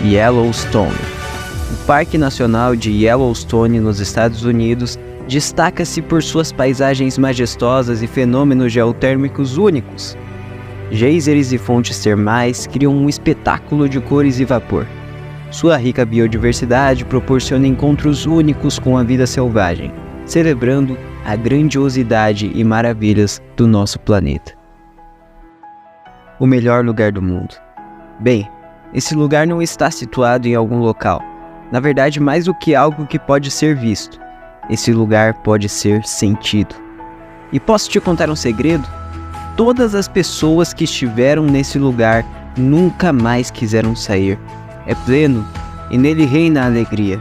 Yellowstone. O Parque Nacional de Yellowstone, nos Estados Unidos, destaca-se por suas paisagens majestosas e fenômenos geotérmicos únicos. Geysers e fontes termais criam um espetáculo de cores e vapor. Sua rica biodiversidade proporciona encontros únicos com a vida selvagem, celebrando a grandiosidade e maravilhas do nosso planeta. O melhor lugar do mundo. Bem, esse lugar não está situado em algum local. Na verdade, mais do que algo que pode ser visto, esse lugar pode ser sentido. E posso te contar um segredo? Todas as pessoas que estiveram nesse lugar nunca mais quiseram sair. É pleno e nele reina a alegria.